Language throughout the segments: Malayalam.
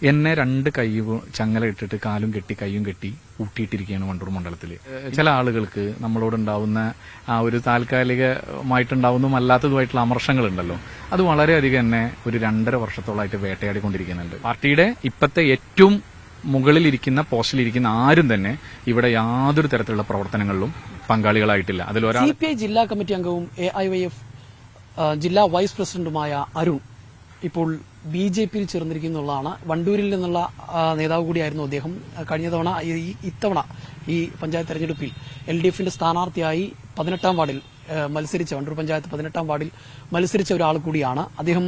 എന്നെ രണ്ട് കൈയും ചങ്ങല ഇട്ടിട്ട് കാലും കെട്ടി കൈയും കെട്ടി ഊട്ടിയിട്ടിരിക്കുകയാണ് വണ്ടൂർ മണ്ഡലത്തിൽ. ചില ആളുകൾക്ക് നമ്മളോടുണ്ടാവുന്ന ആ ഒരു താൽക്കാലികമായിട്ടുണ്ടാവുന്നതും അല്ലാത്തതുമായിട്ടുള്ള അമർഷങ്ങളുണ്ടല്ലോ, അത് വളരെയധികം എന്നെ ഒരു 2.5 വർഷത്തോളമായിട്ട് വേട്ടയാടിക്കൊണ്ടിരിക്കുന്നുണ്ട്. പാർട്ടിയുടെ ഇപ്പോഴത്തെ ഏറ്റവും മുകളിലിരിക്കുന്ന പോസ്റ്റിലിരിക്കുന്ന ആരും തന്നെ ഇവിടെ യാതൊരു തരത്തിലുള്ള പ്രവർത്തനങ്ങളിലും പങ്കാളികളായിട്ടില്ല. അതിലൊരാൾ CPI ജില്ലാ കമ്മിറ്റി അംഗവും AIYF ജില്ലാ വൈസ് പ്രസിഡന്റുമായ അരുൺ ഇപ്പോൾ BJPയിൽ ചേർന്നിരിക്കുന്നുള്ളതാണ്. വണ്ടൂരിൽ നിന്നുള്ള നേതാവ് കൂടിയായിരുന്നു അദ്ദേഹം. കഴിഞ്ഞ തവണ ഇത്തവണ ഈ പഞ്ചായത്ത് തെരഞ്ഞെടുപ്പിൽ LDFന്റെ സ്ഥാനാർത്ഥിയായി 18ാം വാർഡിൽ മത്സരിച്ച, വണ്ടൂർ പഞ്ചായത്ത് 18ാം വാർഡിൽ മത്സരിച്ച ഒരാൾ കൂടിയാണ് അദ്ദേഹം.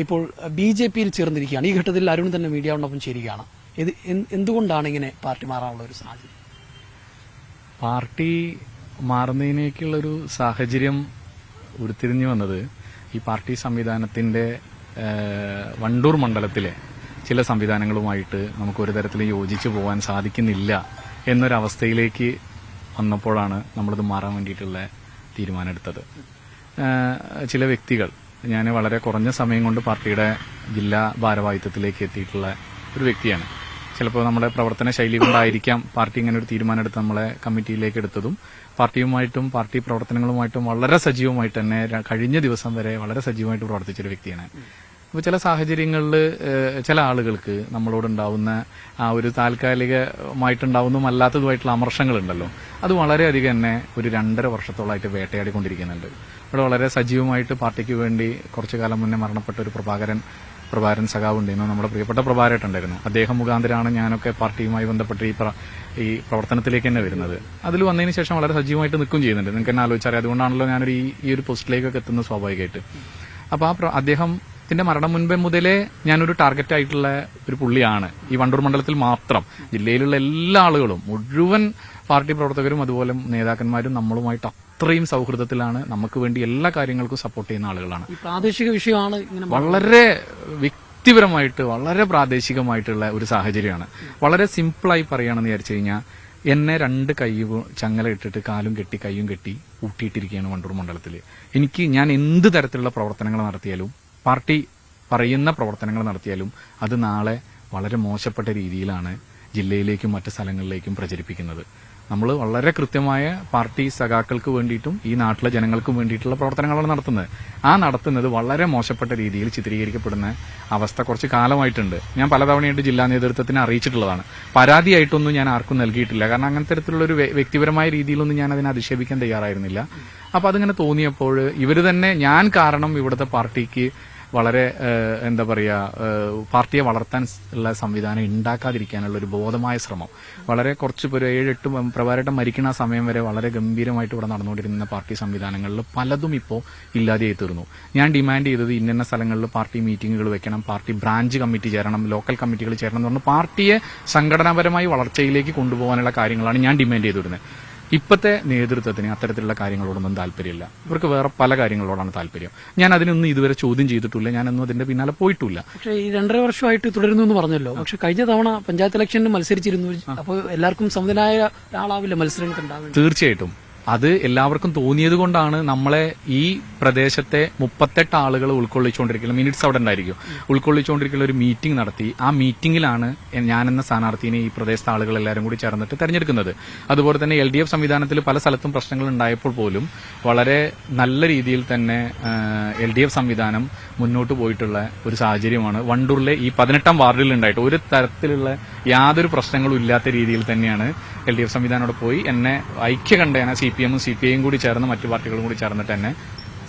ഇപ്പോൾ BJPയിൽ ചേർന്നിരിക്കുകയാണ്. ഈ ഘട്ടത്തിൽ അരുൺ തന്നെ മീഡിയയോടൊപ്പം ചേരുകയാണ്. എന്തുകൊണ്ടാണ് ഇങ്ങനെ പാർട്ടി മാറാനുള്ള ഒരു സാഹചര്യം? പാർട്ടി മാറുന്നതിനേക്കുള്ളൊരു സാഹചര്യം ഉരുത്തിരിഞ്ഞു വന്നത് ഈ പാർട്ടി സംവിധാനത്തിന്റെ വണ്ടൂർ മണ്ഡലത്തിലെ ചില സംവിധാനങ്ങളുമായിട്ട് നമുക്ക് ഒരു തരത്തിലും യോജിച്ചു പോകാൻ സാധിക്കുന്നില്ല എന്നൊരവസ്ഥയിലേക്ക് വന്നപ്പോഴാണ് നമ്മളിത് മാറാൻ വേണ്ടിയിട്ടുള്ള തീരുമാനമെടുത്തത്. ചില വ്യക്തികൾ, ഞാൻ വളരെ കുറഞ്ഞ സമയം കൊണ്ട് പാർട്ടിയുടെ ജില്ലാ ഭാരവാഹിത്വത്തിലേക്ക് എത്തിയിട്ടുള്ള ഒരു വ്യക്തിയാണ്. ചിലപ്പോൾ നമ്മുടെ പ്രവർത്തന ശൈലി കൊണ്ടായിരിക്കാം പാർട്ടി ഇങ്ങനെ ഒരു തീരുമാനമെടുത്ത് നമ്മളെ കമ്മിറ്റിയിലേക്ക് എടുത്തതും. പാർട്ടിയുമായിട്ടും പാർട്ടി പ്രവർത്തനങ്ങളുമായിട്ടും വളരെ സജീവമായിട്ട് തന്നെ കഴിഞ്ഞ ദിവസം വരെ വളരെ സജീവമായിട്ട് പ്രവർത്തിച്ചൊരു വ്യക്തിയാണ്. അപ്പോൾ ചില സാഹചര്യങ്ങളിൽ ചില ആളുകൾക്ക് നമ്മളോടുണ്ടാവുന്ന ആ ഒരു താൽക്കാലികമായിട്ടുണ്ടാവുന്നതും അല്ലാത്തതുമായിട്ടുള്ള അമർഷങ്ങളുണ്ടല്ലോ, അത് വളരെയധികം എന്നെ ഒരു 2.5 വർഷത്തോളമായിട്ട് വേട്ടയാടിക്കൊണ്ടിരിക്കുന്നുണ്ട്. ഇവിടെ വളരെ സജീവമായിട്ട് പാർട്ടിക്ക് വേണ്ടി കുറച്ചു കാലം മുന്നേ മരണപ്പെട്ട ഒരു പ്രഭാകരൻ സഖാവ് ഉണ്ടായിരുന്നു, നമ്മുടെ പ്രിയപ്പെട്ട പ്രഭാകരേട്ടുണ്ടായിരുന്നു. അദ്ദേഹം മുഖാന്തരമാണ് ഞാനൊക്കെ പാർട്ടിയുമായി ബന്ധപ്പെട്ട് ഈ പ്രവർത്തനത്തിലേക്ക് തന്നെ വരുന്നത്. അതിൽ വന്നതിന് ശേഷം വളരെ സജീവമായിട്ട് നിൽക്കുകയും ചെയ്യുന്നുണ്ട്. നിങ്ങൾക്ക് തന്നെ ആലോചിച്ചറിയാം. അതുകൊണ്ടാണല്ലോ ഞാനൊരു ഈ ഒരു പോസ്റ്റിലേക്കൊക്കെ എത്തുന്നത് സ്വാഭാവികമായിട്ട്. അപ്പോൾ അദ്ദേഹത്തിന്റെ മരണം മുൻപേ മുതലേ ഞാനൊരു ടാർഗറ്റ് ആയിട്ടുള്ള ഒരു പുള്ളിയാണ്. ഈ വണ്ടൂർ മണ്ഡലത്തിൽ മാത്രം ജില്ലയിലുള്ള എല്ലാ ആളുകളും, മുഴുവൻ പാർട്ടി പ്രവർത്തകരും അതുപോലെ നേതാക്കന്മാരും നമ്മളുമായിട്ട് അത്രയും സൗഹൃദത്തിലാണ്. നമുക്ക് വേണ്ടി എല്ലാ കാര്യങ്ങൾക്കും സപ്പോർട്ട് ചെയ്യുന്ന ആളുകളാണ്. പ്രാദേശിക വിഷയമാണ് വളരെ വ്യക്തിപരമായിട്ട് വളരെ പ്രാദേശികമായിട്ടുള്ള ഒരു സാഹചര്യമാണ്. വളരെ സിമ്പിളായി പറയുകയാണെന്ന് വിചാരിച്ചു കഴിഞ്ഞാൽ, എന്നെ രണ്ട് കൈയും ചങ്ങല ഇട്ടിട്ട് കാലും കെട്ടി കൈയും കെട്ടി ഊട്ടിയിട്ടിരിക്കുകയാണ് വണ്ടൂർ മണ്ഡലത്തിൽ. ഞാൻ എന്ത് തരത്തിലുള്ള പ്രവർത്തനങ്ങൾ നടത്തിയാലും, പാർട്ടി പറയുന്ന പ്രവർത്തനങ്ങൾ നടത്തിയാലും, അത് നാളെ വളരെ മോശപ്പെട്ട രീതിയിലാണ് ജില്ലയിലേക്കും മറ്റ് സ്ഥലങ്ങളിലേക്കും പ്രചരിപ്പിക്കുന്നത്. നമ്മൾ വളരെ കൃത്യമായ പാർട്ടി സഖാക്കൾക്ക് വേണ്ടിയിട്ടും ഈ നാട്ടിലെ ജനങ്ങൾക്കും വേണ്ടിയിട്ടുള്ള പ്രവർത്തനങ്ങളാണ് നടത്തുന്നത്. നടത്തുന്നത് വളരെ മോശപ്പെട്ട രീതിയിൽ ചിത്രീകരിക്കപ്പെടുന്ന അവസ്ഥ കുറച്ച് കാലമായിട്ടുണ്ട്. ഞാൻ പലതവണയായിട്ട് ജില്ലാ നേതൃത്വത്തിനെ അറിയിച്ചിട്ടുള്ളതാണ്. പരാതിയായിട്ടൊന്നും ഞാൻ ആർക്കും നൽകിയിട്ടില്ല. കാരണം അങ്ങനത്തെ തരത്തിലുള്ളൊരു വ്യക്തിപരമായ രീതിയിലൊന്നും ഞാൻ അതിനെ അധിക്ഷേപിക്കാൻ തയ്യാറായിരുന്നില്ല. അപ്പൊ അതിങ്ങനെ തോന്നിയപ്പോൾ ഇവര് തന്നെ ഞാൻ കാരണം ഇവിടുത്തെ പാർട്ടിക്ക് വളരെ പാർട്ടിയെ വളർത്താൻ ഉള്ള സംവിധാനം ഉണ്ടാക്കാതിരിക്കാനുള്ള ഒരു ബോധമായ ശ്രമം, വളരെ കുറച്ച് ഒരു 7-8 പ്രഭാകരേട്ടൻ മരിക്കുന്ന ആ സമയം വരെ വളരെ ഗംഭീരമായിട്ട് ഇവിടെ നടന്നുകൊണ്ടിരുന്ന പാർട്ടി സംവിധാനങ്ങളിൽ പലതും ഇപ്പോൾ ഇല്ലാതെയായി തീർന്നു. ഞാൻ ഡിമാൻഡ് ചെയ്തത് ഇന്ന സ്ഥലങ്ങളിൽ പാർട്ടി മീറ്റിംഗുകൾ വെക്കണം, പാർട്ടി ബ്രാഞ്ച് കമ്മിറ്റി ചേരണം, ലോക്കൽ കമ്മിറ്റികൾ ചേരണം എന്ന് പറഞ്ഞ് പാർട്ടിയെ സംഘടനാപരമായി വളർച്ചയിലേക്ക് കൊണ്ടുപോകാനുള്ള കാര്യങ്ങളാണ് ഞാൻ ഡിമാൻഡ് ചെയ്തിരുന്നത്. ഇപ്പോഴത്തെ നേതൃത്വത്തിന് അത്തരത്തിലുള്ള കാര്യങ്ങളോടൊന്നും താല്പര്യമില്ല. ഇവർക്ക് വേറെ പല കാര്യങ്ങളോടാണ് താല്പര്യം. ഞാൻ അതിനൊന്നും ഇതുവരെ ചോദ്യം ചെയ്തിട്ടില്ല, ഞാനൊന്നും അതിന്റെ പിന്നാലെ പോയിട്ടില്ല. പക്ഷേ ഈ 2.5 വർഷമായിട്ട് തുടരുന്നു എന്ന് പറഞ്ഞല്ലോ. പക്ഷെ കഴിഞ്ഞ തവണ പഞ്ചായത്ത് ഇലക്ഷനിൽ മത്സരിച്ചിരുന്നു. അപ്പോൾ എല്ലാവർക്കും സമനായ ഒരാളാവില്ല മത്സരങ്ങൾക്ക് ഉണ്ടാവില്ല. തീർച്ചയായിട്ടും അത് എല്ലാവർക്കും തോന്നിയത് കൊണ്ടാണ് നമ്മളെ ഈ പ്രദേശത്തെ 38 ആളുകൾ ഉൾക്കൊള്ളിച്ചുകൊണ്ടിരിക്കുന്ന മിനിറ്റ്സ് അവിടെ ഉണ്ടായിരിക്കും, ഉൾക്കൊള്ളിച്ചുകൊണ്ടിരിക്കുന്ന ഒരു മീറ്റിംഗ് നടത്തി. ആ മീറ്റിംഗിലാണ് ഞാനെന്ന സ്ഥാനാർത്ഥിനെ ഈ പ്രദേശത്തെ ആളുകൾ എല്ലാവരും കൂടി ചേർന്നിട്ട് തെരഞ്ഞെടുക്കുന്നത്. അതുപോലെ തന്നെ LDF സംവിധാനത്തിൽ പല സ്ഥലത്തും പ്രശ്നങ്ങൾ ഉണ്ടായപ്പോൾ പോലും വളരെ നല്ല രീതിയിൽ തന്നെ LDF സംവിധാനം മുന്നോട്ട് പോയിട്ടുള്ള ഒരു സാഹചര്യമാണ് വണ്ടൂരിലെ ഈ 18ാം വാർഡിൽ ഉണ്ടായിട്ട്. ഒരു തരത്തിലുള്ള യാതൊരു പ്രശ്നങ്ങളും ഇല്ലാത്ത രീതിയിൽ തന്നെയാണ് LDF സംവിധാനത്തോടെ പോയി എന്നെ ഐക്യകണ്ഠേന CPM CPI കൂടി ചേർന്ന് മറ്റു പാർട്ടികളും കൂടി ചേർന്നിട്ട് എന്നെ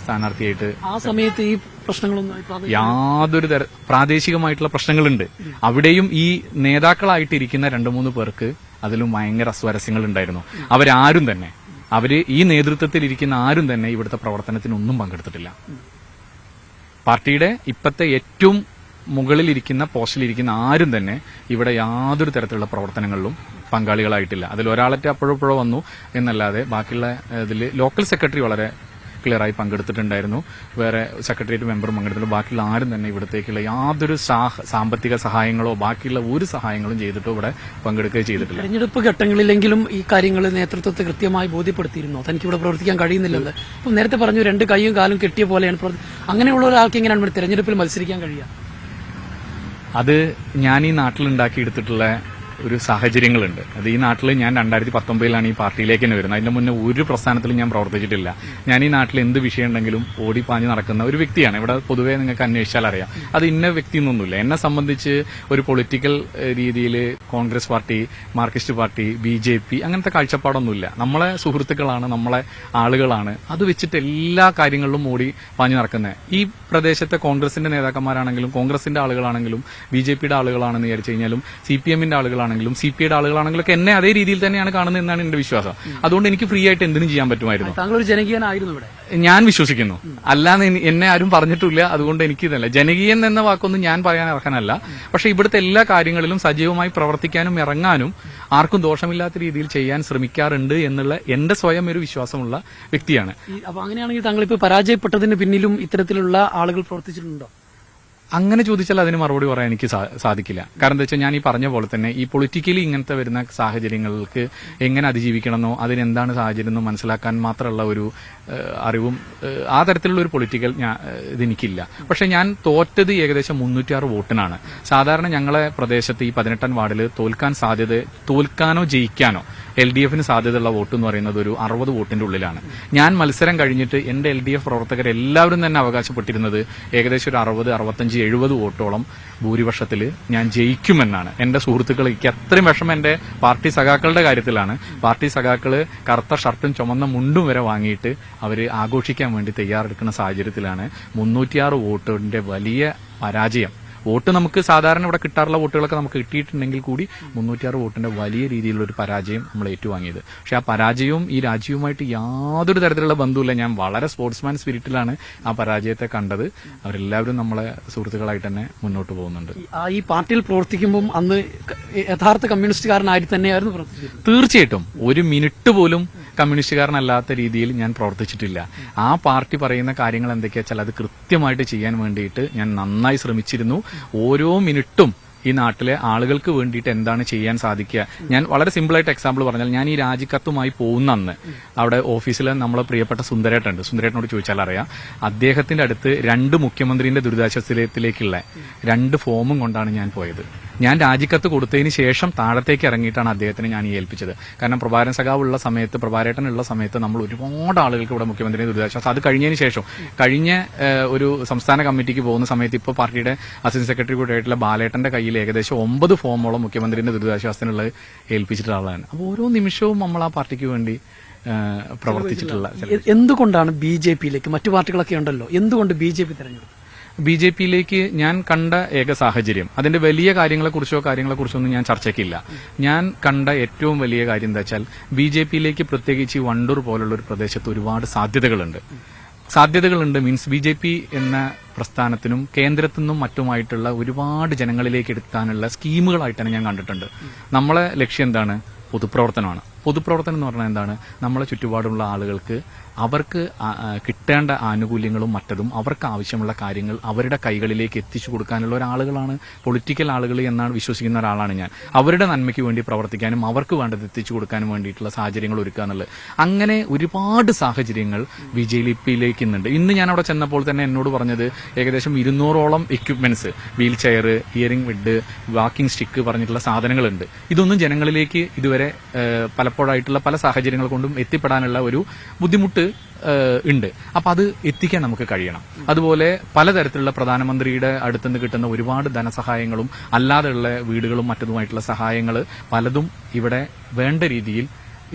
സ്ഥാനാർത്ഥിയായിട്ട്. ആ സമയത്ത് ഈ പ്രശ്നങ്ങളൊന്നും യാതൊരു പ്രാദേശികമായിട്ടുള്ള പ്രശ്നങ്ങളുണ്ട്. അവിടെയും ഈ നേതാക്കളായിട്ടിരിക്കുന്ന 2-3 പേർക്ക് അതിലും ഭയങ്കര അസ്വാരസ്യങ്ങൾ ഉണ്ടായിരുന്നു. അവര് ഈ നേതൃത്വത്തിൽ ഇരിക്കുന്ന ആരും തന്നെ ഇവിടുത്തെ പ്രവർത്തനത്തിനൊന്നും പങ്കെടുത്തിട്ടില്ല. പാർട്ടിയുടെ ഇപ്പോഴത്തെ ഏറ്റവും മുകളിലിരിക്കുന്ന പോസ്റ്റിലിരിക്കുന്ന ആരും തന്നെ ഇവിടെ യാതൊരു തരത്തിലുള്ള പ്രവർത്തനങ്ങളിലും പങ്കാളികളായിട്ടില്ല. അതിലൊരാളത്തെ അപ്പോഴപ്പോഴോ വന്നു എന്നല്ലാതെ ബാക്കിയുള്ള ഇതിൽ ലോക്കൽ സെക്രട്ടറി വളരെ ക്ലിയറായി പങ്കെടുത്തിട്ടുണ്ടായിരുന്നു, വേറെ സെക്രട്ടേറിയറ്റ് മെമ്പറും പങ്കെടുത്തില്ല. ബാക്കിയുള്ള ആരും തന്നെ ഇവിടത്തേക്കുള്ള യാതൊരു സാമ്പത്തിക സഹായങ്ങളോ ബാക്കിയുള്ള ഒരു സഹായങ്ങളും ചെയ്തിട്ടോ ഇവിടെ പങ്കെടുക്കുകയോ ചെയ്തിട്ടില്ല. തെരഞ്ഞെടുപ്പ് ഘട്ടങ്ങളിലെങ്കിലും ഈ കാര്യങ്ങൾ നേതൃത്വത്തെ കൃത്യമായി ബോധ്യപ്പെടുത്തിയിരുന്നു തനിക്ക് ഇവിടെ പ്രവർത്തിക്കാൻ കഴിയുന്നില്ലെന്ന്. അപ്പം നേരത്തെ പറഞ്ഞു 2 കൈയും കാലും കെട്ടിയ പോലെയാണ്. അങ്ങനെയുള്ള ഒരാൾക്ക് എങ്ങനെയാണ് തെരഞ്ഞെടുപ്പിൽ മത്സരിക്കാൻ കഴിയുക? അത് ഞാൻ ഈ നാട്ടിലുണ്ടാക്കിയെടുത്തിട്ടുള്ള ഒരു സാഹചര്യങ്ങളുണ്ട്. അത് ഈ നാട്ടിൽ ഞാൻ 2019 ഈ പാർട്ടിയിലേക്ക് തന്നെ വരുന്നത്. അതിന്റെ മുന്നേ ഒരു പ്രസ്ഥാനത്തിലും ഞാൻ പ്രവർത്തിച്ചിട്ടില്ല. ഞാൻ ഈ നാട്ടിൽ എന്ത് വിഷയം ഉണ്ടെങ്കിലും ഓടിപ്പാഞ്ഞ് നടക്കുന്ന ഒരു വ്യക്തിയാണ്. ഇവിടെ പൊതുവെ നിങ്ങൾക്ക് അന്വേഷിച്ചാൽ അറിയാം. അത് ഇന്ന വ്യക്തി എന്നൊന്നുമില്ല. എന്നെ സംബന്ധിച്ച് ഒരു പൊളിറ്റിക്കൽ രീതിയിൽ Congress party, Marxist party, BJP അങ്ങനത്തെ കാഴ്ചപ്പാടൊന്നുമില്ല. നമ്മളെ സുഹൃത്തുക്കളാണ്, നമ്മളെ ആളുകളാണ്. അത് വെച്ചിട്ട് എല്ലാ കാര്യങ്ങളിലും ഓടി പാഞ്ഞ് നടക്കുന്നത്. ഈ പ്രദേശത്തെ കോൺഗ്രസിന്റെ നേതാക്കന്മാരാണെങ്കിലും കോൺഗ്രസിന്റെ ആളുകളാണെങ്കിലും BJPയുടെ ആളുകളാണെന്ന് വിചാരിച്ചു കഴിഞ്ഞാലും CPMന്റെ ആളുകളാണെങ്കിലും CPIയുടെ ആളുകളാണെങ്കിലും ഒക്കെ എന്നെ അതേ രീതിയിൽ തന്നെയാണ് കാണുന്നത് എന്നാണ് എന്റെ വിശ്വാസം. അതുകൊണ്ട് എനിക്ക് ഫ്രീ ആയിട്ട് എന്തിനും ചെയ്യാൻ പറ്റുമായിരുന്നു. താങ്കൾ ഒരു ജനകീയനായിരുന്നു ഇവിടെ, ഞാൻ വിശ്വസിക്കുന്നു. അല്ലാന്ന് എന്നെ ആരും പറഞ്ഞിട്ടില്ല. അതുകൊണ്ട് എനിക്കിതല്ല, ജനകീയൻ എന്ന വാക്കൊന്നും ഞാൻ പറയാൻ അർഹനല്ല. പക്ഷെ ഇവിടുത്തെ എല്ലാ കാര്യങ്ങളിലും സജീവമായി പ്രവർത്തിക്കാനും ഇറങ്ങാനും ആർക്കും ദോഷമില്ലാത്ത രീതിയിൽ ചെയ്യാൻ ശ്രമിക്കാറുണ്ട് എന്നുള്ള എന്റെ സ്വയം ഒരു വിശ്വാസമുള്ള വ്യക്തിയാണ്. അപ്പൊ അങ്ങനെയാണെങ്കിൽ താങ്കൾ ഇപ്പോൾ പരാജയപ്പെട്ടതിന് പിന്നിലും ഇത്തരത്തിലുള്ള ആളുകൾ പ്രവർത്തിച്ചിട്ടുണ്ടോ? അങ്ങനെ ചോദിച്ചാൽ അതിന് മറുപടി പറയാൻ എനിക്ക് സാധിക്കില്ല. കാരണം എന്താ വെച്ചാൽ ഞാൻ ഈ പറഞ്ഞ പോലെ തന്നെ ഈ പൊളിറ്റിക്കലി ഇങ്ങനത്തെ വരുന്ന സാഹചര്യങ്ങൾക്ക് എങ്ങനെ അതിജീവിക്കണമെന്നോ അതിനെന്താണ് സാഹചര്യം എന്നോ മനസ്സിലാക്കാൻ മാത്രമുള്ള ഒരു അറിവും ആ തരത്തിലുള്ള ഒരു പൊളിറ്റിക്കൽ ഇതെനിക്കില്ല. പക്ഷെ ഞാൻ തോറ്റത് ഏകദേശം 306 വോട്ടിനാണ്. സാധാരണ ഞങ്ങളെ പ്രദേശത്ത് ഈ 18 വാർഡിൽ തോൽക്കാനോ ജയിക്കാനോ LDFന് സാധ്യതയുള്ള വോട്ട് എന്ന് പറയുന്നത് ഒരു 60 വോട്ടിന്റെ ഉള്ളിലാണ്. ഞാൻ മത്സരം കഴിഞ്ഞിട്ട് എന്റെ LDF പ്രവർത്തകരെല്ലാവരും തന്നെ അവകാശപ്പെട്ടിരുന്നത് ഏകദേശം ഒരു 60, 65, 70 വോട്ടോളം ഭൂരിപക്ഷത്തിൽ ഞാൻ ജയിക്കുമെന്നാണ്. എന്റെ സുഹൃത്തുക്കൾക്ക് അത്രയും വിഷമം എന്റെ പാർട്ടി സഖാക്കളുടെ കാര്യത്തിലാണ്. പാർട്ടി സഖാക്കള് കറുത്ത ഷർട്ടും ചുമന്ന മുണ്ടും വരെ വാങ്ങിയിട്ട് അവര് ആഘോഷിക്കാൻ വേണ്ടി തയ്യാറെടുക്കുന്ന സാഹചര്യത്തിലാണ് 306 വോട്ടിന്റെ വലിയ പരാജയം. വോട്ട് നമുക്ക് സാധാരണ ഇവിടെ കിട്ടാറുള്ള വോട്ടുകളൊക്കെ നമുക്ക് കിട്ടിയിട്ടുണ്ടെങ്കിൽ കൂടി 306 വോട്ടിന്റെ വലിയ രീതിയിലുള്ള ഒരു പരാജയം നമ്മൾ ഏറ്റുവാങ്ങിയത്. പക്ഷെ ആ പരാജയവും ഈ രാജ്യവുമായിട്ട് യാതൊരു തരത്തിലുള്ള ബന്ധവുമില്ല. ഞാൻ വളരെ സ്പോർട്സ്മാൻ സ്പിരിറ്റിലാണ് ആ പരാജയത്തെ കണ്ടത്. അവരെല്ലാവരും നമ്മളെ സുഹൃത്തുക്കളായിട്ട് തന്നെ മുന്നോട്ട് പോകുന്നുണ്ട്. ഈ പാർട്ടിയിൽ പ്രവർത്തിക്കുമ്പോൾ അന്ന് യഥാർത്ഥ കമ്മ്യൂണിസ്റ്റുകാരനായി തന്നെയായിരുന്നു പ്രവർത്തിച്ചത്. തീർച്ചയായിട്ടും ഒരു മിനിറ്റ് പോലും കമ്മ്യൂണിസ്റ്റുകാരനല്ലാത്ത രീതിയിൽ ഞാൻ പ്രവർത്തിച്ചിട്ടില്ല. ആ പാർട്ടി പറയുന്ന കാര്യങ്ങൾ എന്തൊക്കെയാ വെച്ചാൽ അത് കൃത്യമായിട്ട് ചെയ്യാൻ വേണ്ടിയിട്ട് ഞാൻ നന്നായി ശ്രമിച്ചിരുന്നു. ഓരോ മിനിറ്റും ഈ നാട്ടിലെ ആളുകൾക്ക് വേണ്ടിയിട്ട് എന്താണ് ചെയ്യാൻ സാധിക്കുക. ഞാൻ വളരെ സിമ്പിളായിട്ട് എക്സാമ്പിൾ പറഞ്ഞാൽ, ഞാൻ ഈ രാജിക്കത്തുമായി പോകുന്ന അന്ന് അവിടെ ഓഫീസിൽ നമ്മളെ പ്രിയപ്പെട്ട സുന്ദരേട്ടുണ്ട്. സുന്ദരേട്ടനോട് ചോദിച്ചാൽ അറിയാം, അദ്ദേഹത്തിന്റെ അടുത്ത് 2 മുഖ്യമന്ത്രിന്റെ ദുരിതാശ്വാസത്തിലേക്കുള്ള 2 ഫോമും കൊണ്ടാണ് ഞാൻ പോയത്. ഞാൻ രാജിക്കത്ത് കൊടുത്തതിന് ശേഷം താഴത്തേക്ക് ഇറങ്ങിയിട്ടാണ് അദ്ദേഹത്തിന് ഞാൻ ഏൽപ്പിച്ചത്. കാരണം പ്രഭാകരൻ സഖാവ് ഉള്ള സമയത്ത്, പ്രഭാകരേട്ടൻ ഉള്ള സമയത്ത് നമ്മൾ ഒരുപാട് ആളുകൾക്ക് ഇവിടെ മുഖ്യമന്ത്രിയുടെ ദുരിതാശ്വാസം, അത് കഴിഞ്ഞതിന് ശേഷം കഴിഞ്ഞ ഒരു സംസ്ഥാന കമ്മിറ്റിക്ക് പോകുന്ന സമയത്ത് ഇപ്പോൾ പാർട്ടിയുടെ അസിസ്റ്റന്റ് സെക്രട്ടറി കൂടെ ആയിട്ടുള്ള ബാലേട്ടന്റെ കയ്യിൽ ഏകദേശം 9 ഫോമോളം മുഖ്യമന്ത്രിയുടെ ദുരിതാശ്വാസത്തിനുള്ളത് ഏൽപ്പിച്ചിട്ടുള്ള ആളാണ്. അപ്പോൾ ഓരോ നിമിഷവും നമ്മൾ ആ പാർട്ടിക്ക് വേണ്ടി പ്രവർത്തിച്ചിട്ടുള്ള. എന്തുകൊണ്ടാണ് BJPയിലേക്ക്, മറ്റു പാർട്ടികളൊക്കെ ഉണ്ടല്ലോ, എന്തുകൊണ്ട് BJP തെരഞ്ഞെടുത്തു? BJPയിലേക്ക് ഞാൻ കണ്ട ഏക സാഹചര്യം, അതിന്റെ വലിയ കാര്യങ്ങളെക്കുറിച്ചോ ഒന്നും ഞാൻ ചർച്ചയ്ക്കില്ല. ഞാൻ കണ്ട ഏറ്റവും വലിയ കാര്യം എന്താ വെച്ചാൽ, BJPയിലേക്ക് പ്രത്യേകിച്ച് വണ്ടൂർ പോലുള്ള ഒരു പ്രദേശത്ത് ഒരുപാട് സാധ്യതകളുണ്ട് മീൻസ് BJP എന്ന പ്രസ്ഥാനത്തിനും കേന്ദ്രത്തിൽ നിന്നും മറ്റുമായിട്ടുള്ള ഒരുപാട് ജനങ്ങളിലേക്ക് എടുക്കാനുള്ള സ്കീമുകളായിട്ടാണ് ഞാൻ കണ്ടിട്ടുണ്ട്. നമ്മളെ ലക്ഷ്യം എന്താണ്? പൊതുപ്രവർത്തനമാണ്. പൊതുപ്രവർത്തനം എന്ന് പറഞ്ഞാൽ എന്താണ്? നമ്മളെ ചുറ്റുപാടുള്ള ആളുകൾക്ക് അവർക്ക് കിട്ടേണ്ട ആനുകൂല്യങ്ങളും മറ്റതും അവർക്ക് ആവശ്യമുള്ള കാര്യങ്ങൾ അവരുടെ കൈകളിലേക്ക് എത്തിച്ചു കൊടുക്കാനുള്ള ഒരാളുകളാണ് പൊളിറ്റിക്കൽ ആളുകൾ എന്നാണ് വിശ്വസിക്കുന്ന ഒരാളാണ് ഞാൻ. അവരുടെ നന്മയ്ക്ക് വേണ്ടി പ്രവർത്തിക്കാനും അവർക്ക് വേണ്ടത് എത്തിച്ചു കൊടുക്കാനും വേണ്ടിയിട്ടുള്ള സാഹചര്യങ്ങൾ ഒരുക്കുക എന്നുള്ളത്. അങ്ങനെ ഒരുപാട് സാഹചര്യങ്ങൾ BJPയിലേക്ക് ഇന്നുണ്ട്. ഇന്ന് ഞാൻ അവിടെ ചെന്നപ്പോൾ തന്നെ എന്നോട് പറഞ്ഞത് ഏകദേശം 200ഓളം equipments, wheel chair, hearing bed, walking stick പറഞ്ഞിട്ടുള്ള സാധനങ്ങളുണ്ട്. ഇതൊന്നും ജനങ്ങളിലേക്ക് ഇതുവരെ പലപ്പോഴായിട്ടുള്ള പല സാഹചര്യങ്ങൾ കൊണ്ടും എത്തിപ്പെടാനുള്ള ഒരു ബുദ്ധിമുട്ട് ഉണ്ട്. അപ്പൊ അത് എത്തിക്കാൻ നമുക്ക് കഴിയണം. അതുപോലെ പലതരത്തിലുള്ള പ്രധാനമന്ത്രിയുടെ അടുത്തുനിന്ന് കിട്ടുന്ന ഒരുപാട് ധനസഹായങ്ങളും അല്ലാതെയുള്ള വീടുകളും മറ്റതുമായിട്ടുള്ള സഹായങ്ങൾ പലതും ഇവിടെ വേണ്ട രീതിയിൽ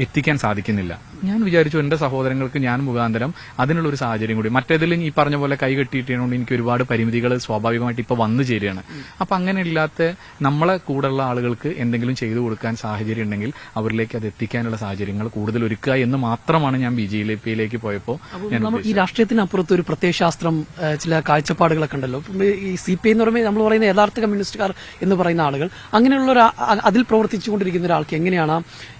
എത്തിക്കാൻ സാധിക്കുന്നില്ല. ഞാൻ വിചാരിച്ചു എന്റെ സഹോദരങ്ങൾക്ക് ഞാൻ മുഖാന്തരം അതിനുള്ള ഒരു സാഹചര്യം കൂടി, മറ്റേതിലും ഈ പറഞ്ഞ പോലെ കൈ കെട്ടിയിട്ടുണ്ട് എനിക്ക് ഒരുപാട് പരിമിതികൾ സ്വാഭാവികമായിട്ട് ഇപ്പൊ വന്നു ചേരുകയാണ്. അപ്പൊ അങ്ങനെ ഇല്ലാത്ത നമ്മളെ കൂടെയുള്ള ആളുകൾക്ക് എന്തെങ്കിലും ചെയ്തു കൊടുക്കാൻ സാഹചര്യം ഉണ്ടെങ്കിൽ അവരിലേക്ക് അത് എത്തിക്കാനുള്ള സാഹചര്യങ്ങൾ കൂടുതൽ ഒരുക്കുക എന്ന് മാത്രമാണ് ഞാൻ BJPയിലേക്ക് പോയപ്പോൾ ഞാൻ. ഈ രാഷ്ട്രീയത്തിനപ്പുറത്ത് ഒരു പ്രത്യയശാസ്ത്രം, ചില കാഴ്ചപ്പാടുകളൊക്കെ ഉണ്ടല്ലോ. ഈ CPI എന്ന് പറയുമ്പോൾ നമ്മൾ പറയുന്ന യഥാർത്ഥ കമ്മ്യൂണിസ്റ്റുകാർ എന്ന് പറയുന്ന ആളുകൾ, അങ്ങനെയുള്ള അതിൽ പ്രവർത്തിച്ചുകൊണ്ടിരിക്കുന്ന ഒരാൾക്ക് എങ്ങനെയാണ്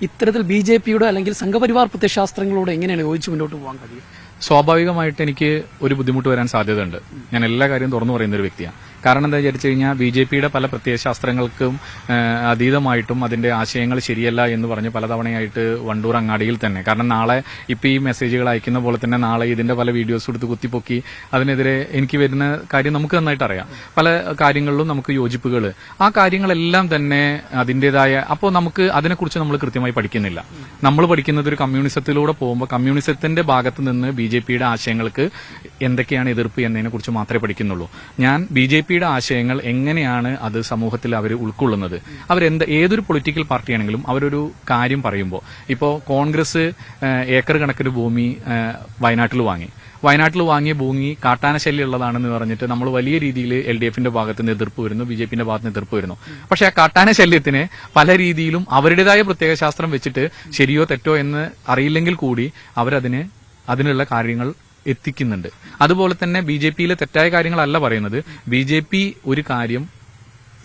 ഇത്തരത്തിൽ BJPയുടെ അല്ലെങ്കിൽ സംഘപരിവാർ പ്രത്യയശാസ്ത്രങ്ങളോട് എങ്ങനെയാണ് യോജിച്ച് മുന്നോട്ട് പോകാൻ കഴിയും? സ്വാഭാവികമായിട്ട് എനിക്ക് ഒരു ബുദ്ധിമുട്ട് വരാൻ സാധ്യതയുണ്ട്. ഞാൻ എല്ലാ കാര്യവും തുറന്നു പറയുന്ന ഒരു വ്യക്തിയാണ്. കാരണം എന്താ വിചാരിച്ചു കഴിഞ്ഞാൽ BJPയുടെ പല പ്രത്യയശാസ്ത്രങ്ങൾക്കും അതീതമായിട്ടും അതിന്റെ ആശയങ്ങൾ ശരിയല്ല എന്ന് പറഞ്ഞ് പലതവണയായിട്ട് വണ്ടൂർ അങ്ങാടിയിൽ തന്നെ, കാരണം നാളെ ഇപ്പൊ ഈ മെസ്സേജുകൾ അയക്കുന്ന പോലെ തന്നെ നാളെ ഇതിന്റെ പല വീഡിയോസ് എടുത്ത് കുത്തിപ്പൊക്കി അതിനെതിരെ എനിക്ക് വരുന്ന കാര്യം നമുക്ക് നന്നായിട്ട് അറിയാം. പല കാര്യങ്ങളിലും നമുക്ക് യോജിപ്പുകൾ, ആ കാര്യങ്ങളെല്ലാം തന്നെ അതിന്റേതായ, അപ്പോൾ നമുക്ക് അതിനെക്കുറിച്ച് നമ്മൾ കൃത്യമായി പഠിക്കുന്നില്ല. നമ്മൾ പഠിക്കുന്നത് ഒരു കമ്മ്യൂണിസത്തിലൂടെ പോകുമ്പോൾ കമ്മ്യൂണിസത്തിന്റെ ഭാഗത്ത് നിന്ന് BJPയുടെ ആശയങ്ങൾക്ക് എന്തൊക്കെയാണ് എതിർപ്പ് എന്നതിനെ കുറിച്ച് മാത്രമേ പഠിക്കുന്നുള്ളൂ. ഞാൻ BJPയുടെ ആശയങ്ങൾ എങ്ങനെയാണ് അത് സമൂഹത്തിൽ അവർ ഉൾക്കൊള്ളുന്നത്, ഏതൊരു പൊളിറ്റിക്കൽ പാർട്ടിയാണെങ്കിലും അവരൊരു കാര്യം പറയുമ്പോൾ, ഇപ്പോൾ കോൺഗ്രസ് ഏക്കർ കണക്കിന് ഭൂമി വയനാട്ടിൽ വാങ്ങിയ ഭൂമി കാട്ടാന ശല്യം ഉള്ളതാണെന്ന് പറഞ്ഞിട്ട് നമ്മൾ വലിയ രീതിയിൽ LDFന്റെ ഭാഗത്ത് നിന്ന് എതിർപ്പ് വരുന്നു, BJPന്റെ ഭാഗത്ത് നിന്ന് എതിർപ്പ് വരുന്നു. പക്ഷെ ആ കാട്ടാന ശല്യത്തിന് പല രീതിയിലും അവരുടേതായ പ്രത്യേകശാസ്ത്രം വെച്ചിട്ട് ശരിയോ തെറ്റോ എന്ന് അറിയില്ലെങ്കിൽ കൂടി അതിനുള്ള കാര്യങ്ങൾ എത്തിക്കുന്നുണ്ട്. അതുപോലെ തന്നെ BJPയിലെ തെറ്റായ കാര്യങ്ങളല്ല പറയുന്നത്. BJP ഒരു കാര്യം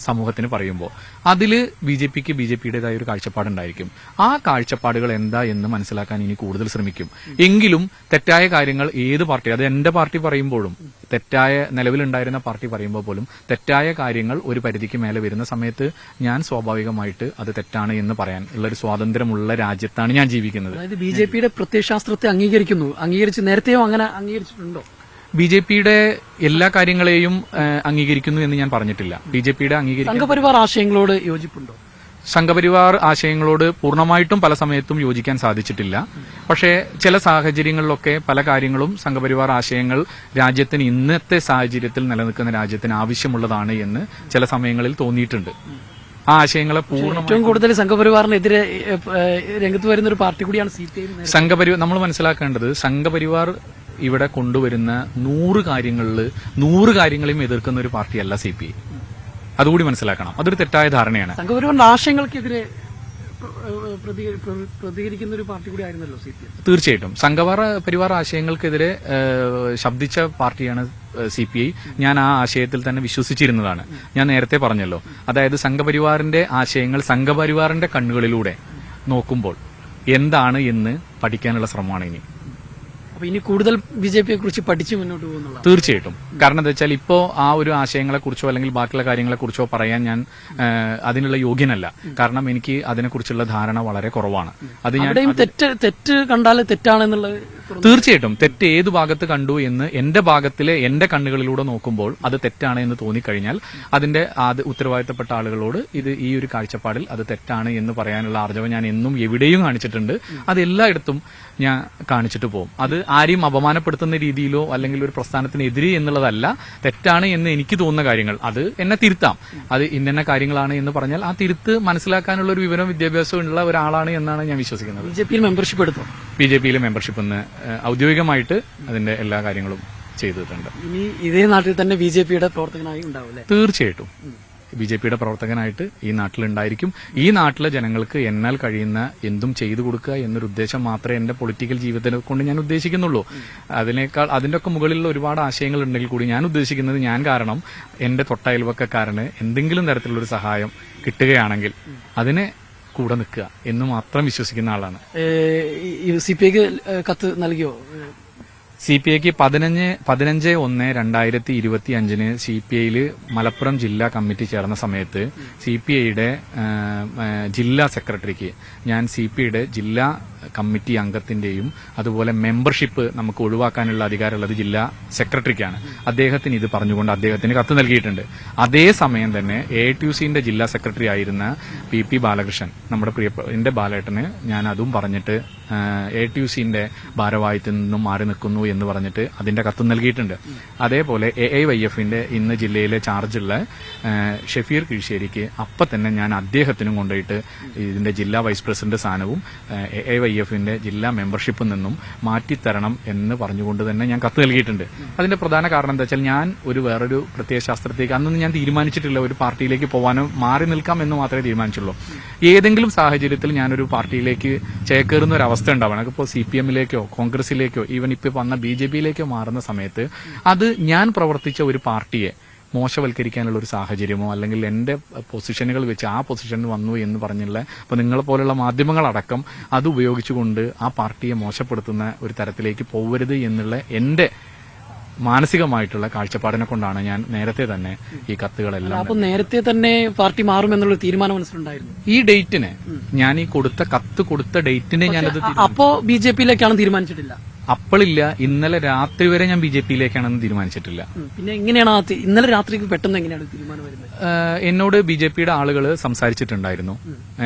സമൂഹത്തിന് പറയുമ്പോൾ അതില് BJPക്ക് BJPയുടേതായ ഒരു കാഴ്ചപ്പാടുണ്ടായിരിക്കും. ആ കാഴ്ചപ്പാടുകൾ എന്താ എന്ന് മനസ്സിലാക്കാൻ ഇനി കൂടുതൽ ശ്രമിക്കും. എങ്കിലും തെറ്റായ കാര്യങ്ങൾ ഏത് പാർട്ടി, അത് എന്റെ പാർട്ടി പറയുമ്പോഴും തെറ്റായ നിലവിലുണ്ടായിരുന്ന പാർട്ടി പറയുമ്പോൾ പോലും തെറ്റായ കാര്യങ്ങൾ ഒരു പരിധിക്ക് മേലെ വരുന്ന സമയത്ത് ഞാൻ സ്വാഭാവികമായിട്ട് അത് തെറ്റാണ് എന്ന് പറയാൻ ഉള്ളൊരു സ്വാതന്ത്ര്യമുള്ള രാജ്യത്താണ് ഞാൻ ജീവിക്കുന്നത്. അതായത് BJPയുടെ പ്രത്യയശാസ്ത്രത്തെ അംഗീകരിച്ച് നേരത്തെയോ അങ്ങനെ അംഗീകരിച്ചിട്ടുണ്ടോ? BJPയുടെ എല്ലാ കാര്യങ്ങളെയും അംഗീകരിക്കുന്നു എന്ന് ഞാൻ പറഞ്ഞിട്ടില്ല. BJPയുടെ സംഘപരിവാർ ആശയങ്ങളോട് യോജിപ്പുണ്ടോ? സംഘപരിവാർ ആശയങ്ങളോട് പൂർണ്ണമായിട്ടും പല സമയത്തും യോജിക്കാൻ സാധിച്ചിട്ടില്ല. പക്ഷേ ചില സാഹചര്യങ്ങളിലൊക്കെ പല കാര്യങ്ങളും സംഘപരിവാർ ആശയങ്ങൾ രാജ്യത്തിന് ഇന്നത്തെ സാഹചര്യത്തിൽ നിലനിൽക്കുന്ന രാജ്യത്തിന് ആവശ്യമുള്ളതാണ് എന്ന് ചില സമയങ്ങളിൽ തോന്നിയിട്ടുണ്ട്. ആ ആശയങ്ങളെ ഏറ്റവും കൂടുതൽ സംഘപരിവാറിനെതിരെ രംഗത്ത് വരുന്ന ഒരു പാർട്ടി കൂടിയാണ് CPI. സംഘപരിവാർ നമ്മൾ മനസ്സിലാക്കേണ്ടത്, സംഘപരിവാർ ഇവിടെ കൊണ്ടുവരുന്ന 100 കാര്യങ്ങളെയും എതിർക്കുന്ന ഒരു പാർട്ടിയല്ല CPI. അതുകൂടി മനസ്സിലാക്കണം. അതൊരു തെറ്റായ ധാരണയാണ്. സംഘപരിവാറിന്റെ ആശയങ്ങൾക്കെതിരെ പ്രതികരിക്കുന്ന ഒരു പാർട്ടി കൂടി ആയിരുന്നല്ലോ CPI. തീർച്ചയായിട്ടും സംഘപരിവാർ ആശയങ്ങൾക്കെതിരെ ശബ്ദിച്ച പാർട്ടിയാണ് CPI. ഞാൻ ആ ആശയത്തിൽ തന്നെ വിശ്വസിച്ചിരുന്നതാണ്. ഞാൻ നേരത്തെ പറഞ്ഞല്ലോ, അതായത് സംഘപരിവാറിന്റെ ആശയങ്ങൾ സംഘപരിവാറിന്റെ കണ്ണുകളിലൂടെ നോക്കുമ്പോൾ എന്താണ് എന്ന് പഠിക്കാനുള്ള ശ്രമമാണ് ഇനി. അപ്പൊ ഇനി കൂടുതൽ BJPയെ കുറിച്ച് പഠിച്ച് മുന്നോട്ട് പോകുന്നുള്ള തീർച്ചയായിട്ടും. കാരണം എന്താ വെച്ചാൽ ഇപ്പോ ആ ഒരു ആശയങ്ങളെക്കുറിച്ചോ അല്ലെങ്കിൽ ബാക്കിയുള്ള കാര്യങ്ങളെക്കുറിച്ചോ പറയാൻ ഞാൻ അതിനുള്ള യോഗ്യനല്ല. കാരണം എനിക്ക് അതിനെക്കുറിച്ചുള്ള ധാരണ വളരെ കുറവാണ്. അത് ഞാൻ തെറ്റ് കണ്ടാൽ തെറ്റാണെന്നുള്ളത് തീർച്ചയായിട്ടും തെറ്റ് ഏത് ഭാഗത്ത് കണ്ടു എന്ന് എന്റെ കണ്ണുകളിലൂടെ നോക്കുമ്പോൾ അത് തെറ്റാണ് എന്ന് തോന്നിക്കഴിഞ്ഞാൽ അതിന്റെ ഉത്തരവാദിത്തപ്പെട്ട ആളുകളോട് ഈ ഒരു കാഴ്ചപ്പാടിൽ അത് തെറ്റാണ് എന്ന് പറയാനുള്ള ആർജവം ഞാൻ എന്നും എവിടെയും കാണിച്ചിട്ടുണ്ട്. അത് എല്ലായിടത്തും ഞാൻ കാണിച്ചിട്ട് പോകും. അത് ആരെയും അപമാനപ്പെടുത്തുന്ന രീതിയിലോ അല്ലെങ്കിൽ ഒരു പ്രസ്ഥാനത്തിനെതിരെ എന്നുള്ളതല്ല. തെറ്റാണ് എന്ന് എനിക്ക് തോന്നുന്ന കാര്യങ്ങൾ അത് എന്നെ തിരുത്താം. അത് ഇന്ന കാര്യങ്ങളാണ് എന്ന് പറഞ്ഞാൽ ആ തിരുത്ത് മനസ്സിലാക്കാനുള്ള ഒരു വിവരം വിദ്യാഭ്യാസം ഉള്ള ഒരാളാണ് എന്നാണ് ഞാൻ വിശ്വസിക്കുന്നത്. BJPയിൽ മെമ്പർഷിപ്പ് ഔദ്യോഗികമായിട്ട് അതിന്റെ എല്ലാ കാര്യങ്ങളും ചെയ്തിട്ടുണ്ട്. ഇനി ഇതേ നാട്ടിൽ തന്നെ BJPയുടെ പ്രവർത്തകനായി ഉണ്ടാവില്ലേ? തീർച്ചയായിട്ടും BJPയുടെ പ്രവർത്തകനായിട്ട് ഈ നാട്ടിലുണ്ടായിരിക്കും. ഈ നാട്ടിലെ ജനങ്ങൾക്ക് എന്നാൽ കഴിയുന്ന എന്തും ചെയ്തു കൊടുക്കുക എന്നൊരു ഉദ്ദേശം മാത്രമേ എന്റെ പൊളിറ്റിക്കൽ ജീവിതത്തിനെ കൊണ്ട് ഞാൻ ഉദ്ദേശിക്കുന്നുള്ളൂ. അതിന്റെ ഒക്കെ മുകളിലുള്ള ഒരുപാട് ആശയങ്ങൾ ഉണ്ടെങ്കിൽ കൂടി ഞാൻ ഉദ്ദേശിക്കുന്നത്, ഞാൻ കാരണം എന്റെ തൊട്ടയൽവക്കക്കാരന് എന്തെങ്കിലും തരത്തിലുള്ളൊരു സഹായം കിട്ടുകയാണെങ്കിൽ അതിനെ കൂടെ നിൽക്കുക എന്ന് മാത്രം വിശ്വസിക്കുന്ന ആളാണ്. CPIക്ക് കത്ത് നൽകിയോ? CPIക്ക് 15/1/2025 CPIയിൽ മലപ്പുറം ജില്ലാ കമ്മിറ്റി ചേർന്ന സമയത്ത് CPIയുടെ ജില്ലാ സെക്രട്ടറിക്ക് ഞാൻ CPIയുടെ ജില്ലാ കമ്മിറ്റി അംഗത്തിന്റെയും അതുപോലെ മെമ്പർഷിപ്പ് നമുക്ക് ഒഴിവാക്കാനുള്ള അധികാരമുള്ളത് ജില്ലാ സെക്രട്ടറിക്കാണ്. അദ്ദേഹത്തിന് ഇത് പറഞ്ഞുകൊണ്ട് അദ്ദേഹത്തിന് കത്ത് നൽകിയിട്ടുണ്ട്. അതേസമയം തന്നെ AITUCന്റെ ജില്ലാ സെക്രട്ടറി ആയിരുന്ന PP ബാലകൃഷ്ണൻ, നമ്മുടെ എന്റെ ബാലേട്ടന് ഞാൻ അതും പറഞ്ഞിട്ട് AITUCന്റെ ഭാരവാഹിത്വത്തിൽ നിന്നും മാറി നിൽക്കുന്നു എന്ന് പറഞ്ഞിട്ട് അതിന്റെ കത്ത് നൽകിയിട്ടുണ്ട്. അതേപോലെ AIYFന്റെ ഇന്ന് ജില്ലയിലെ ചാർജുള്ള ഷഫീർ കിഴിശ്ശേരിക്ക് അപ്പം തന്നെ ഞാൻ അദ്ദേഹത്തിനും കൊണ്ടുപോയിട്ട് ഇതിന്റെ ജില്ലാ വൈസ് പ്രസിഡന്റ് സ്ഥാനവും AIYFന്റെ ജില്ലാ മെമ്പർഷിപ്പിൽ നിന്നും മാറ്റിത്തരണം എന്ന് പറഞ്ഞുകൊണ്ട് തന്നെ ഞാൻ കത്ത് നൽകിയിട്ടുണ്ട്. അതിന്റെ പ്രധാന കാരണം എന്താ വെച്ചാൽ ഞാൻ വേറൊരു പ്രത്യയശാസ്ത്രത്തേക്ക് അന്നൊന്നും ഞാൻ തീരുമാനിച്ചിട്ടില്ല. ഒരു പാർട്ടിയിലേക്ക് പോകാനോ മാറി നിൽക്കാം എന്ന് മാത്രമേ തീരുമാനിച്ചുള്ളൂ. ഏതെങ്കിലും സാഹചര്യത്തിൽ ഞാനൊരു പാർട്ടിയിലേക്ക് ചേക്കേറുന്ന ഒരു അവസ്ഥ ഉണ്ടാവണം. അതിപ്പോൾ CPMലേക്കോ കോൺഗ്രസിലേക്കോ ഈവൻ ഇപ്പൊ വന്ന BJPയിലേക്കോ മാറുന്ന സമയത്ത് അത് ഞാൻ പ്രവർത്തിച്ച ഒരു പാർട്ടിയെ മോശവൽക്കരിക്കാനുള്ള ഒരു സാഹചര്യമോ അല്ലെങ്കിൽ എന്റെ പൊസിഷനുകൾ വെച്ച് ആ പൊസിഷനിൽ വന്നു എന്ന് പറഞ്ഞുള്ള ഇപ്പൊ നിങ്ങളെ പോലുള്ള മാധ്യമങ്ങളടക്കം അത് ഉപയോഗിച്ചുകൊണ്ട് ആ പാർട്ടിയെ മോശപ്പെടുത്തുന്ന ഒരു തരത്തിലേക്ക് പോവരുത് എന്നുള്ള എന്റെ മാനസികമായിട്ടുള്ള കാഴ്ചപ്പാടിനെ കൊണ്ടാണ് ഞാൻ നേരത്തെ തന്നെ ഈ കത്തുകളെല്ലാം അപ്പൊ നേരത്തെ തന്നെ പാർട്ടി മാറുമെന്നുള്ള തീരുമാനം മനസ്സിലുണ്ടായിരുന്നു. ഈ ഡേറ്റിന് ഞാൻ ഈ കത്ത് കൊടുത്ത ഡേറ്റിനെ ഞാനത് അപ്പോ BJP-യിലേക്കാണ് തീരുമാനിച്ചിട്ടില്ല. അപ്പോഴില്ല, ഇന്നലെ രാത്രി വരെ ഞാൻ BJP-യിലേക്കാണെന്ന് തീരുമാനിച്ചിട്ടില്ല. പിന്നെ എങ്ങനെയാണ് ഇന്നലെ രാത്രിക്ക് പെട്ടെന്ന് എങ്ങനെയാണ് തീരുമാനം വരുന്നത്? എന്നോട് BJP-യുടെ ആളുകൾ സംസാരിച്ചിട്ടുണ്ടായിരുന്നു.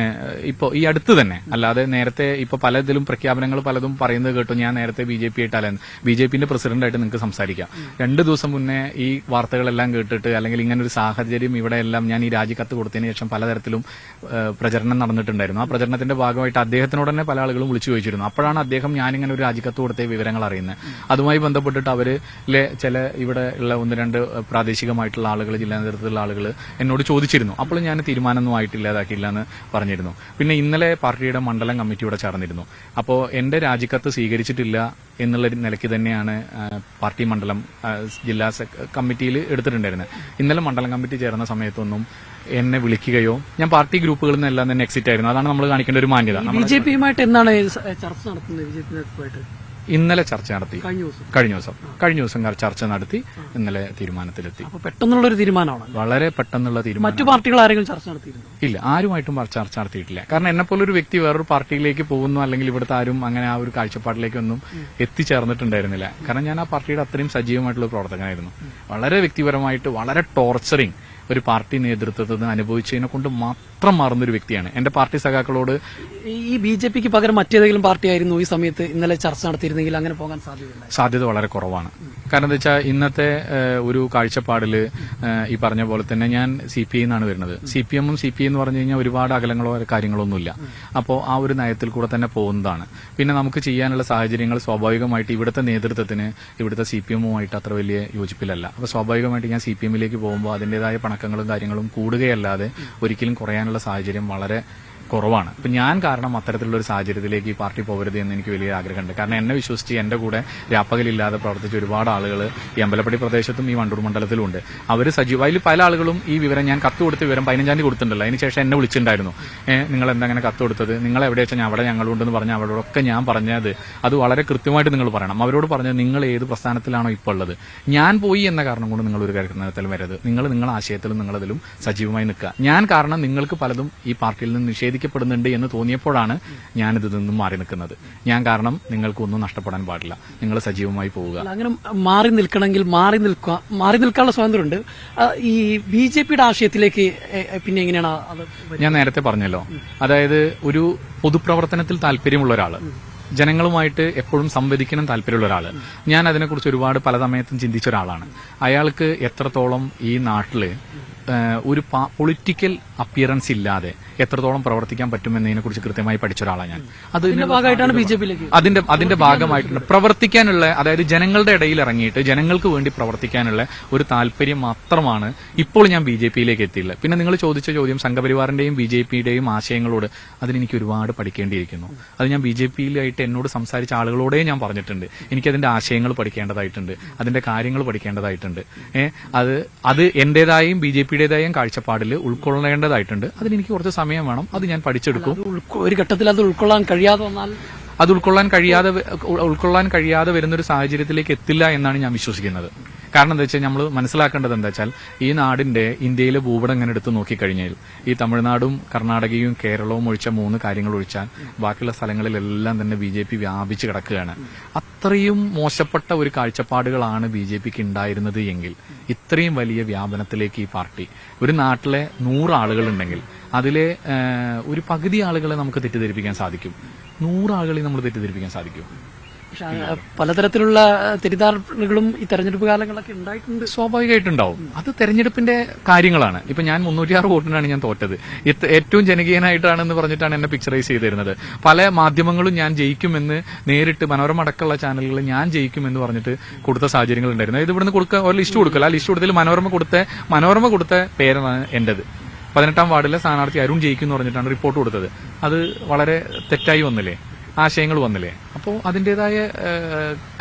ഇപ്പോ ഈ അടുത്ത് തന്നെ, അല്ലാതെ നേരത്തെ ഇപ്പൊ പലതിലും പ്രഖ്യാപനങ്ങൾ പലതും പറയുന്നത് കേട്ടു. ഞാൻ നേരത്തെ BJP-ആയിട്ടല്ല, BJP-ന്റെ പ്രസിഡന്റായിട്ട് നിങ്ങൾക്ക് സംസാരിക്കാം. 2 ദിവസം മുന്നേ ഈ വാർത്തകളെല്ലാം കേട്ടിട്ട്, അല്ലെങ്കിൽ ഇങ്ങനെ ഒരു സാഹചര്യം ഇവിടെ എല്ലാം ഞാൻ ഈ രാജിക്കത്ത് കൊടുത്തതിന് ശേഷം പലതരത്തിലും പ്രചരണം നടന്നിട്ടുണ്ടായിരുന്നു. ആ പ്രചരണത്തിന്റെ ഭാഗമായിട്ട് അദ്ദേഹത്തിനോട് തന്നെ പല ആളുകളും വിളിച്ചു ചോദിച്ചിരുന്നു. അപ്പോഴാണ് അദ്ദേഹം ഞാനിങ്ങനെ ഒരു രാജിക്കത്ത് കൊടുത്ത വിവരങ്ങൾ അറിയുന്നത്. അതുമായി ബന്ധപ്പെട്ടിട്ട് അവരിലെ ചില ഇവിടെ ഉള്ള 1-2 പ്രാദേശികമായിട്ടുള്ള ആളുകൾ, ജില്ലാ നേതൃത്വത്തിലുള്ള ആളുകൾ എന്നോട് ചോദിച്ചിരുന്നു. അപ്പോൾ ഞാൻ തീരുമാനമൊന്നും ആയിട്ടില്ലാതാക്കിയില്ല എന്ന് പറഞ്ഞിരുന്നു. പിന്നെ ഇന്നലെ പാർട്ടിയുടെ മണ്ഡലം കമ്മിറ്റി ഇവിടെ ചേർന്നിരുന്നു. അപ്പോൾ എന്റെ രാജിക്കത്ത് സ്വീകരിച്ചിട്ടില്ല എന്നുള്ള നിലയ്ക്ക് തന്നെയാണ് പാർട്ടി മണ്ഡലം ജില്ലാ കമ്മിറ്റിയിൽ എടുത്തിട്ടുണ്ടായിരുന്നത്. ഇന്നലെ മണ്ഡലം കമ്മിറ്റി ചേർന്ന സമയത്തൊന്നും എന്നെ വിളിക്കുകയോ, ഞാൻ പാർട്ടി ഗ്രൂപ്പുകളിൽ നിന്നെല്ലാം തന്നെ എക്സിറ്റ് ആയിരുന്നു. അതാണ് നമ്മൾ കാണിക്കേണ്ട ഒരു മാന്യത. BJP-യുമായിട്ട് എന്താണ് ചർച്ച നടത്തുന്നത്? BJP-യുമായിട്ട് ഇന്നലെ ചർച്ച നടത്തി. കഴിഞ്ഞ ദിവസം ചർച്ച നടത്തി ഇന്നലെ തീരുമാനത്തിലെത്തി. പെട്ടെന്നുള്ളൊരു തീരുമാനമാണ്, വളരെ പെട്ടെന്നുള്ള തീരുമാനം. മറ്റു പാർട്ടികൾ ആരെങ്കിലും ചർച്ച നടത്തിയിരുന്നു? ഇല്ല, ആരുമായിട്ടും ചർച്ച നടത്തിയിട്ടില്ല. കാരണം എന്നെ പോലൊരു വ്യക്തി വേറൊരു പാർട്ടിയിലേക്ക് പോകുന്നു, അല്ലെങ്കിൽ ഇവിടുത്തെ ആരും അങ്ങനെ ആ ഒരു കാഴ്ചപ്പാടിലേക്കൊന്നും എത്തിച്ചേർന്നിട്ടുണ്ടായിരുന്നില്ല. കാരണം ഞാൻ ആ പാർട്ടിയുടെ അത്രയും സജീവമായിട്ടുള്ള പ്രവർത്തകനായിരുന്നു. വളരെ വ്യക്തിപരമായിട്ട് വളരെ ടോർച്ചറിങ് ഒരു പാർട്ടി നേതൃത്വത്തിൽ നിന്ന് അനുഭവിച്ചതിനെ കൊണ്ട് മാത്രം മാറുന്നൊരു വ്യക്തിയാണ്. എന്റെ പാർട്ടി സഖാക്കളോട് ഈ BJP-ക്ക് പകരം മറ്റേതെങ്കിലും പാർട്ടി ആയിരുന്നു ഈ സമയത്ത് ഇന്നലെ ചർച്ച നടത്തിയിരുന്നെങ്കിൽ അങ്ങനെ പോകാൻ സാധ്യത വളരെ കുറവാണ്. കാരണം എന്താ വെച്ചാൽ ഇന്നത്തെ ഒരു കാഴ്ചപ്പാടില് ഈ പറഞ്ഞ പോലെ തന്നെ ഞാൻ CPI എന്നാണ് വരുന്നത്. CPM-ഉം CPI എന്ന് പറഞ്ഞു കഴിഞ്ഞാൽ ഒരുപാട് അകലങ്ങളോ കാര്യങ്ങളൊന്നുമില്ല. അപ്പോൾ ആ ഒരു നയത്തിൽ കൂടെ തന്നെ പോകുന്നതാണ്. പിന്നെ നമുക്ക് ചെയ്യാനുള്ള സാഹചര്യങ്ങൾ സ്വാഭാവികമായിട്ട് ഇവിടുത്തെ നേതൃത്വത്തിന് ഇവിടുത്തെ CPM-ഉമായിട്ട് അത്ര വലിയ യോജിപ്പിലല്ല. അപ്പോൾ സ്വാഭാവികമായിട്ട് ഞാൻ CPM-ലേക്ക് പോകുമ്പോൾ അതിന്റേതായ പണക്കങ്ങളും കാര്യങ്ങളും കൂടുകയല്ലാതെ ഒരിക്കലും കുറയാനുള്ള സാഹചര്യം വളരെ കുറവാണ്. ഇപ്പൊ ഞാൻ കാരണം അത്തരത്തിലുള്ള ഒരു സാഹചര്യത്തിലേക്ക് ഈ പാർട്ടി പോകരുത് എന്ന് എനിക്ക് വലിയ ആഗ്രഹമുണ്ട്. കാരണം എന്നെ വിശ്വസിച്ച് എന്റെ കൂടെ രാപ്പകലില്ലാതെ പ്രവർത്തിച്ച ഒരുപാട് ആളുകൾ ഈ അമ്പലപ്പടി പ്രദേശത്തും ഈ വണ്ടൂർ മണ്ഡലത്തിലും ഉണ്ട്. അവർ അതിൽ പല ആളുകളും ഈ വിവരം, ഞാൻ കത്ത് കൊടുത്ത വിവരം 15-ാം തീയതി കൊടുത്തിട്ടുണ്ടല്ലോ, അതിനുശേഷം എന്നെ വിളിച്ചിട്ടുണ്ടായിരുന്നു. നിങ്ങൾ എന്താ അങ്ങനെ കത്ത് കൊടുത്തത്, നിങ്ങൾ എവിടെ വെച്ചാൽ അവിടെ ഞങ്ങളുണ്ടെന്ന് പറഞ്ഞ അവരോടൊക്കെ ഞാൻ പറഞ്ഞത് അത് വളരെ കൃത്യമായിട്ട് നിങ്ങൾ പറയണം. അവരോട് പറഞ്ഞത് നിങ്ങൾ ഏത് പ്രസ്ഥാനത്തിലാണോ ഇപ്പോൾ ഉള്ളത്, ഞാൻ പോയി എന്ന കാരണം കൊണ്ട് നിങ്ങൾ ഒരു കാര്യത്തിലും വരരുത്. നിങ്ങളുടെ ആശയത്തിലും നിങ്ങളതിലും സജീവമായി നിൽക്കുക. ഞാൻ കാരണം നിങ്ങൾക്ക് പലതും ഈ പാർട്ടിയിൽ നിന്ന് നിഷേധിക്കപ്പെടുന്നുണ്ട് എന്ന് തോന്നിയപ്പോഴാണ് ഞാനിത് നിന്നും മാറി നിൽക്കുന്നത്. ഞാൻ കാരണം നിങ്ങൾക്കൊന്നും നഷ്ടപ്പെടാൻ പാടില്ല, നിങ്ങൾ സജീവമായി പോവുക. അങ്ങനെ മാറി നിൽക്കണമെങ്കിൽ മാറി നിൽക്കാനുള്ള സ്വാതന്ത്ര്യമുണ്ട്. ഈ BJP-യുടെ ആശയത്തിലേക്ക് പിന്നെ എങ്ങനെയാണ് അത്? ഞാൻ നേരത്തെ പറഞ്ഞല്ലോ, അതായത് ഒരു പൊതുപ്രവർത്തനത്തിൽ താല്പര്യമുള്ള ഒരാള്, ജനങ്ങളുമായിട്ട് എപ്പോഴും സംവദിക്കണം താല്പര്യമുള്ള ഒരാള്, ഞാൻ അതിനെക്കുറിച്ച് ഒരുപാട് പല സമയത്തും ചിന്തിച്ച ഒരാളാണ്. അയാൾക്ക് എത്രത്തോളം ഈ നാട്ടില് ഒരു പൊളിറ്റിക്കൽ അപ്പിയറൻസ് ഇല്ലാതെ എത്രത്തോളം പ്രവർത്തിക്കാൻ പറ്റുമെന്നതിനെ കുറിച്ച് കൃത്യമായി പഠിച്ച ഒരാളാണ് ഞാൻ. അതിന്റെ ഭാഗമായിട്ടാണ് BJP-യിലേക്ക് അതിന്റെ ഭാഗമായിട്ടുണ്ട് പ്രവർത്തിക്കാനുള്ള, അതായത് ജനങ്ങളുടെ ഇടയിൽ ഇറങ്ങിയിട്ട് ജനങ്ങൾക്ക് വേണ്ടി പ്രവർത്തിക്കാനുള്ള ഒരു താല്പര്യം മാത്രമാണ് ഇപ്പോൾ ഞാൻ BJP-യിലേക്ക് എത്തിയില്ല. പിന്നെ നിങ്ങൾ ചോദിച്ച ചോദ്യം സംഘപരിവാറിന്റെയും BJP-യുടെയും ആശയങ്ങളോട്, അതിനെനിക്ക് ഒരുപാട് പഠിക്കേണ്ടിയിരിക്കുന്നു. അത് ഞാൻ BJP-യിലായിട്ട് എന്നോട് സംസാരിച്ച ആളുകളോടേ ഞാൻ പറഞ്ഞിട്ടുണ്ട്. എനിക്കതിന്റെ ആശയങ്ങൾ പഠിക്കേണ്ടതായിട്ടുണ്ട്, അതിന്റെ കാര്യങ്ങൾ പഠിക്കേണ്ടതായിട്ടുണ്ട്. അത് എന്റേതായും BJP-യുടേതായും കാഴ്ചപ്പാടിൽ ഉൾക്കൊള്ളേണ്ടതായിട്ടുണ്ട്. അതിനെനിക്ക് കുറച്ച് സമയം വേണം, അത് ഞാൻ പഠിച്ചെടുക്കും. ഒരു ഘട്ടത്തിൽ അത് ഉൾക്കൊള്ളാൻ കഴിയാതെ വന്നാൽ അത് ഉൾക്കൊള്ളാൻ കഴിയാതെ വരുന്നൊരു സാഹചര്യത്തിലേക്ക് എത്തില്ല എന്നാണ് ഞാൻ വിശ്വസിക്കുന്നത്. കാരണം എന്താ വെച്ചാൽ നമ്മൾ മനസ്സിലാക്കേണ്ടത് എന്താ വെച്ചാൽ ഈ നാടിന്റെ ഇന്ത്യയിലെ ഭൂപടം ഇങ്ങനെ എടുത്ത് നോക്കിക്കഴിഞ്ഞാൽ ഈ തമിഴ്നാടും കർണാടകയും കേരളവും ഒഴിച്ച 3 കാര്യങ്ങൾ ഒഴിച്ചാൽ ബാക്കിയുള്ള സ്ഥലങ്ങളിലെല്ലാം തന്നെ BJP വ്യാപിച്ചു കിടക്കുകയാണ്. അത്രയും മോശപ്പെട്ട ഒരു കാഴ്ചപ്പാടുകളാണ് BJPക്ക് ഉണ്ടായിരുന്നത് എങ്കിൽ ഇത്രയും വലിയ വ്യാപനത്തിലേക്ക് ഈ പാർട്ടി, ഒരു നാട്ടിലെ 100 ആളുകളുണ്ടെങ്കിൽ അതിലെ ഒരു പകുതി ആളുകളെ നമുക്ക് തെറ്റിദ്ധരിപ്പിക്കാൻ സാധിക്കും, 100 ആളുകളെ നമ്മൾ തെറ്റിദ്ധരിപ്പിക്കാൻ സാധിക്കും. പക്ഷെ പലതരത്തിലുള്ള തെറ്റിദ്ധാരണകളും ഈ തെരഞ്ഞെടുപ്പ് കാലങ്ങളൊക്കെ ഉണ്ടായിട്ടുണ്ട്. സ്വാഭാവികമായിട്ടുണ്ടാവും. അത് തെരഞ്ഞെടുപ്പിന്റെ കാര്യങ്ങളാണ്. ഇപ്പൊ ഞാൻ 306 വോട്ടിനാണ് ഞാൻ തോറ്റത്. ഏറ്റവും ജനകീയനായിട്ടാണെന്ന് പറഞ്ഞിട്ടാണ് എന്നെ പിക്ചറൈസ് ചെയ്തിരുന്നത്. പല മാധ്യമങ്ങളും ഞാൻ ജയിക്കുമെന്ന് നേരിട്ട്, മനോരമ അടക്കമുള്ള ചാനലുകൾ ഞാൻ ജയിക്കുമെന്ന് പറഞ്ഞിട്ട് കൊടുത്ത സാഹചര്യങ്ങൾ ഉണ്ടായിരുന്നു. ഇത് ഇവിടുന്ന് ഒരു ലിസ്റ്റ് കൊടുക്കല, ആ ലിസ്റ്റ് കൊടുത്തതിൽ മനോരമ കൊടുത്ത പേരാണ് എന്റേത്. 18-ാം വാർഡിലെ സ്ഥാനാർത്ഥി അരുൺ ജയിക്കും എന്ന് പറഞ്ഞിട്ടാണ് റിപ്പോർട്ട് കൊടുത്തത്. അത് വളരെ തെറ്റായി വന്നില്ലേ? ആശയങ്ങൾ വന്നില്ലേ. അപ്പോൾ അതിന്റേതായ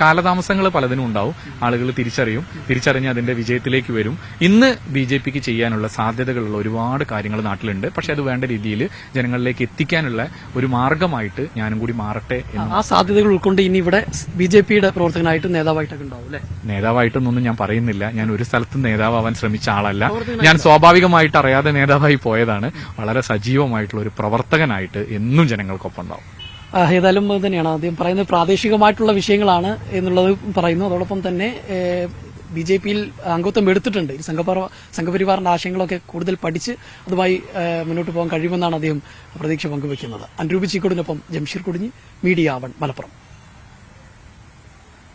കാലതാമസങ്ങൾ പലതിനും ഉണ്ടാവും. ആളുകൾ തിരിച്ചറിഞ്ഞ് അതിന്റെ വിജയത്തിലേക്ക് വരും. ഇന്ന് BJPക്ക് ചെയ്യാനുള്ള സാധ്യതകളുള്ള ഒരുപാട് കാര്യങ്ങൾ നാട്ടിലുണ്ട്. പക്ഷെ അത് വേണ്ട രീതിയിൽ ജനങ്ങളിലേക്ക് എത്തിക്കാനുള്ള ഒരു മാർഗമായിട്ട് ഞാനും കൂടി മാറട്ടെ എന്ന്. ആ സാധ്യതകൾ ഉൾക്കൊണ്ട് ഇനി ഇവിടെ BJPയുടെ പ്രവർത്തകനായിട്ട് നേതാവായിട്ടൊക്കെ ഉണ്ടാവും അല്ലേ? നേതാവായിട്ടൊന്നും ഞാൻ പറയുന്നില്ല. ഞാൻ ഒരു സ്ഥലത്തും നേതാവാൻ ശ്രമിച്ച ആളല്ല. ഞാൻ സ്വാഭാവികമായിട്ട് അറിയാതെ നേതാവായി പോയതാണ്. വളരെ സജീവമായിട്ടുള്ള ഒരു പ്രവർത്തകനായിട്ട് എന്നും ജനങ്ങൾക്കൊപ്പം ഉണ്ടാവും. ഏതായാലും അത് തന്നെയാണ് അദ്ദേഹം പറയുന്നത്. പ്രാദേശികമായിട്ടുള്ള വിഷയങ്ങളാണ് എന്നുള്ളത് പറയുന്നു. അതോടൊപ്പം തന്നെ BJPയിൽ അംഗത്വം എടുത്തിട്ടുണ്ട്. ഈ സംഘപരിവാറിന്റെ ആശയങ്ങളൊക്കെ കൂടുതൽ പഠിച്ച് അതുമായി മുന്നോട്ട് പോകാൻ കഴിയുമെന്നാണ് അദ്ദേഹം പ്രതീക്ഷ പങ്കുവയ്ക്കുന്നത്. അൻരൂപ് ചീക്കോടിനൊപ്പം ജംഷീർ കുടിഞ്ഞി, മീഡിയ 1 മലപ്പുറം.